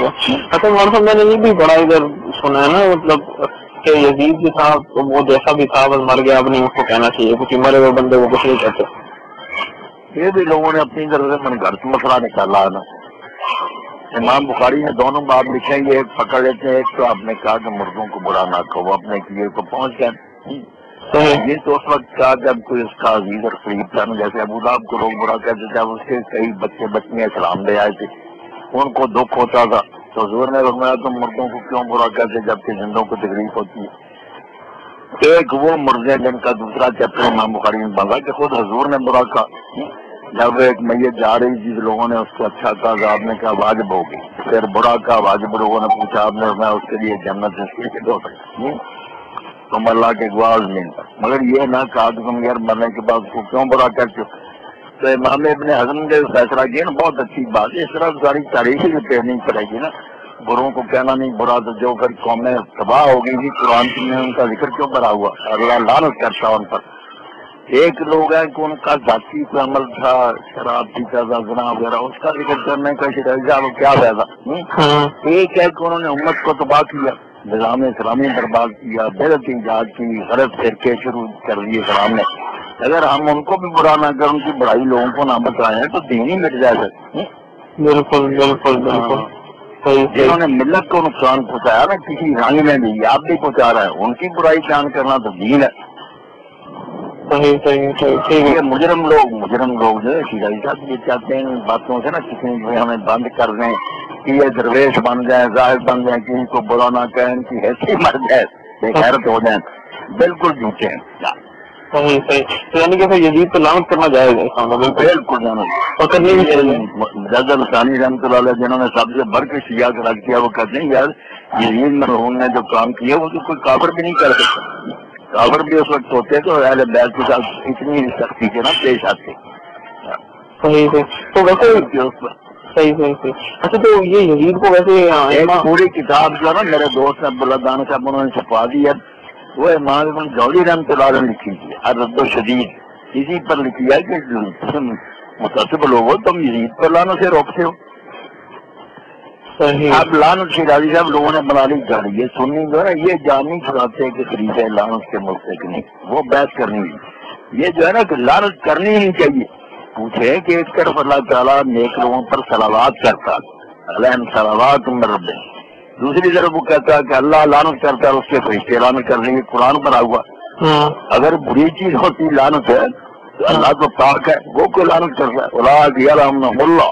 اچھا مولانا صاحب، میں نے یہ بھی بڑا ادھر سنا ہے نا، مطلب کہ یزید جو تھا تو وہ جیسا بھی تھا بس مر گیا، اب نہیں اس کو کہنا چاہیے، کچھ مرے ہوئے بندے کو کچھ نہیں کہتے۔ یہ بھی لوگوں نے اپنی طرف سے من گھر مسئلہ نکالا ہے نا۔ امام بخاری نے دونوں بات لکھے ہیں، یہ ایک پکڑ لیتے ہیں، ایک تو آپ نے کہا کہ مردوں کو برا نہ کہو، اپنے کیے کو پہنچ گئے۔ یہ تو اس وقت کہا جب کوئی اس کا عزیز اور قریب تھا، جیسے ابو لہب کو لوگ برا کہتے تھے، اس کے کئی بچے بچیاں اسلام لے آئے تھے، ان کو دکھ ہوتا تھا تو حضور نے فرمایا تم مردوں کو کیوں برا کہتے جبکہ زندوں کو تکلیف ہوتی ہے۔ ایک وہ مردے جن کا دوسرا چیپٹر امام بخاری میں بنتا کہ خود حضور نے برا کہا، جب ایک میت جا رہی تھی لوگوں نے اس کو اچھا کہا، آپ نے کہا واجب ہوگی، پھر برا کہا واجب، لوگوں نے پوچھا، آپ نے فرمایا اس کے لیے جنت ہے، تم اللہ کے گواز نہیں، مگر یہ نہ کہا کہ تم یار مرنے کے بعد کو کیوں برا کرتے ہو۔ تو امام ابن حزم نے فیصلہ کیا نا، بہت اچھی بات ہے، اس طرح ساری تاریخ ہی پھیرنی پڑے گی نا، بروں کو کہنا نہیں برا، تو جو پھر قومیں تباہ ہو گئی تھی قرآن میں ان کا ذکر کیوں بھرا ہوا، اللہ لعنت کرتا ان پر۔ ایک لوگ ہیں کہ ان کا ذاتی کوئی عمل تھا، شراب پیتا تھا، زنا وغیرہ، اس کا ذکر کرنے کا شرائع کیا فائدہ۔ ایک ہے کہ انہوں نے امت کو تباہ کیا، نظام اسلامی برباد کیا، بدعت ایجاد کی، غلط فرقے شروع کر دیے اسلام نے۔ اگر ہم ان کو بھی برا نہ کریں، ان کی بڑائی لوگوں کو نہ بتائیں تو دین ہی مٹ جائے گا۔ بالکل بالکل بالکل، جنہوں نے ملت کو نقصان پہنچایا نا کسی رنگ میں بھی، آپ بھی پہنچا رہے ہیں، ان کی برائی بیان کرنا تو دین ہے۔ صحیح صحیح صحیح۔ یہ مجرم لوگ جو ہے شیرائی صاحب یہ چاہتے ہیں ان باتوں سے نا کسی ہمیں بند کر دیں کہ یہ درویش بن جائیں، ظاہر بن جائیں، کسی کو برا نہ کہیں، ان کی حیثیت مر جائے، بے غیرت ہو جائیں، بالکل جھوٹے ہیں۔ صحیح صحیح، تو یعنی کہ پھر یزید پہ لعنت کرنا جائز ہے، بالکل اور کرنی بھی چاہیے۔ مجدد ثانی رحمۃ اللہ علیہ جنہوں نے سب سے بڑھ کے شیعہ کو رکھ دیا، وہ کہتے ہیں یار یزید مرحوم نے جو کام کیا وہ تو کوئی کافر بھی نہیں کر سکتا، کافر بھی اس وقت ہوتے تو اہل بیت کے ساتھ اتنی سختی کے نا پیش آتے۔ صحیح صحیح، تو ویسے صحیح صحیح صحیح۔ اچھا تو یہ یزید کو ویسے ایک پوری کتاب جو ہے نا میرے دوست عبداللہ دانا صاحب انہوں نے چھپا دی ہے، وہ امام ابن جوزی رحمۃ اللہ علیہ نے لکھی تھی، الرد الشدید، اسی پر لکھی ہے کہ تم متعصب لوگ ہو، تم یزید پر لعنت سے روکتے ہو۔ اب لعنت شیرازی صاحب لوگوں نے بنا لی گاڑی، یہ سننی جو ہے یہ جاننی چھڑاتے کہ خلیفہ لعنت کے مستحق نہیں، وہ بحث کرنی ہے۔ یہ جو ہے نا کہ لعنت کرنی ہی چاہیے۔ پوچھے کہ ایک طرف اللہ تعالیٰ نیک لوگوں پر صلوات کرتا، علیہم صلوات من ربہم، دوسری طرف وہ کہتا ہے کہ اللہ لعنت کرتا ہے، اس کے فرشتے لعنت کر دیں گے، قرآن پر ہوا۔ اگر بری چیز ہوتی لعنت ہے تو اللہ تو پاک ہے، وہ کوئی لعنت کرتا ہے، اولئک یلعنہم اللہ،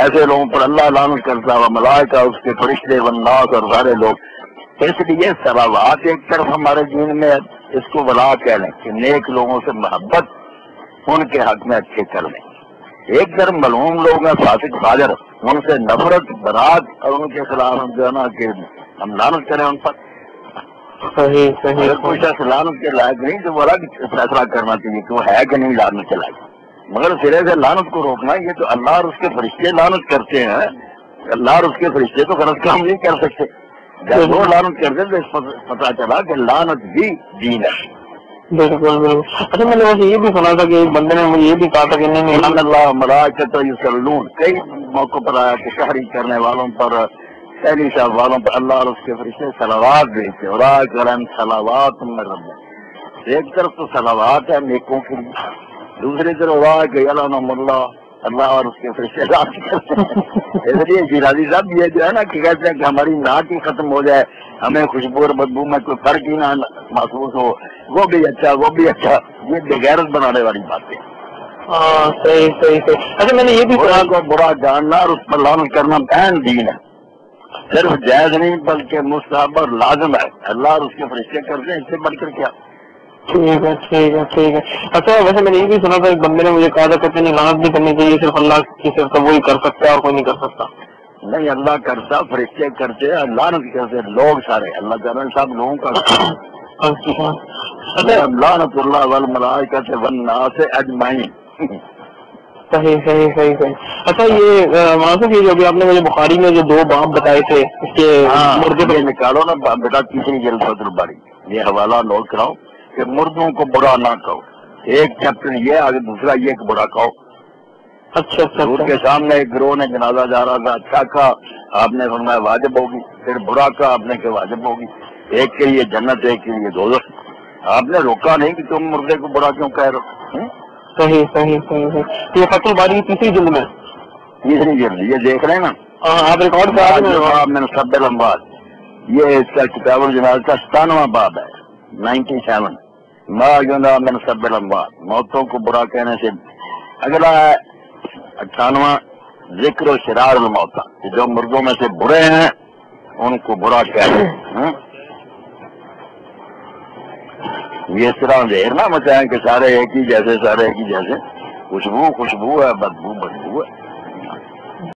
ایسے لوگوں پر اللہ لعنت کرتا ہے، ملائکہ اس کے فرشتے والناس اور سارے لوگ۔ اس لیے صلوات ایک طرف ہمارے دین میں اس کو ولا کہہ لیں کہ نیک لوگوں سے محبت، ان کے حق میں اچھے کر لیں۔ ایک طرف ملعون لوگ ہیں فاسق فاجر، ان سے نفرت برات اور ان کے خلاف جو ہے نا کہ ہم لعنت کریں ان پر۔ صحیح صحیح، اگر کوئی شخص لعنت کے لائق نہیں تو وہ الگ فیصلہ کرنا چاہیے کہ وہ ہے کہ نہیں لعنت کے لائق، مگر سرے سے لعنت کو روکنا یہ تو اللہ اور اس کے فرشتے لعنت کرتے ہیں، اللہ اور اس کے فرشتے تو غلط کام نہیں کر سکتے، جب وہ لعنت کرتے تو پتہ چلا کہ لعنت بھی دین ہے۔ بالکل بالکل۔ اچھا میں نے ویسے یہ بھی سنا تھا کہ ایک بندے نے مجھے یہ بھی کہا تھا کہ نہیں اللہ ملائکۃ یصلون، کئی موقع پر آیا کہ شہری کرنے والوں پر، پہلی صاحب والوں پر اللہ اور اس کے فرشتے صلوات بھیجتے، اولئک علیہم صلوات من ربہم۔ ایک طرف تو صلوات ہے نیکوں کے لیے، دوسری طرف اولئک یلعنہم اللہ، اللہ اور اس کے فرشتے لعنت کرتے ہیں۔ اس لیے شیرازی صاحب یہ جو ہے نا کہ کہتے ہیں کہ ہماری ناک ہی ختم ہو جائے، ہمیں خوشبو اور بدبو میں کوئی فرق ہی نہ محسوس ہو، وہ بھی اچھا وہ بھی اچھا، یہ بغیرت بنانے والی بات ہے۔ ہاں صحیح صحیح صحیح۔ اچھا میں نے یہ بھی برا کو برا جاننا اور اس پر لعنت کرنا اہم دین ہے، صرف جائز نہیں بلکہ مستحب اور لازم ہے، اللہ اور اس کے فرشتے کرتے ہیں، اس سے بڑھ کر کیا۔ ٹھیک ہے ٹھیک ہے ٹھیک ہے۔ اچھا ویسے میں نے یہ بھی سنا تھا ایک بندے نے مجھے کہا تھا کہ نہیں لعنت نہیں کرنی چاہیے، صرف اللہ کی صرف وہی کر سکتا ہے اور کوئی نہیں کر سکتا۔ نہیں، اللہ کرتا، فرشتے کرتے، لعنت کرتے لوگ سارے، اللہ تعالیٰ نے سب لوگوں کا لعنت اللہ والملائکۃ والناس اجمعین۔ صحیح صحیح صحیح صحیح۔ اچھا یہ مناسب یہ جو ابھی آپ نے مجھے بخاری میں جو دو باب بتائے تھے اس کے مردے پہ نکالو نا بیٹا، تیسری جلد فتح الباری یہ حوالہ نوٹ کراؤ کہ مردوں کو برا نہ کہو، ایک چیپٹر یہ آگے دوسرا یہ کہ برا کہو، اچھا اچھا حضور کے سامنے ایک گروہ نے جنازہ جا رہا تھا، اچھا کہا آپ نے فرمایا واجب ہوگی، پھر برا کہا آپ نے کہ واجب ہوگی، ایک کے لیے جنت ایک کے لیے دوزخ، آپ نے روکا نہیں کہ تم مردے کو برا کیوں کہہ رہے ہو؟ صحیح صحیح صحیح۔ یہ فتح الباری کی تیسری جلد میں، تیسری جلد یہ دیکھ رہے ہیں نا آپ ریکارڈ کرا دیں آپ نے سب الاموات، یہ اس کا کتاب الجناز کا 97واں باب ہے 97 ما یندہ من سب الاموات، موتوں کو برا کہنے سے۔ اگلا ہے 98واں ذکر و شرار الموتا، کہ جو مردوں میں سے برے ہیں ان کو برا کہنا، یہ اس طرح زہر نہ مچائیں کہ سارے ایک ہی جیسے، سارے ایک ہی جیسے، خوشبو خوشبو ہے، بدبو بدبو ہے۔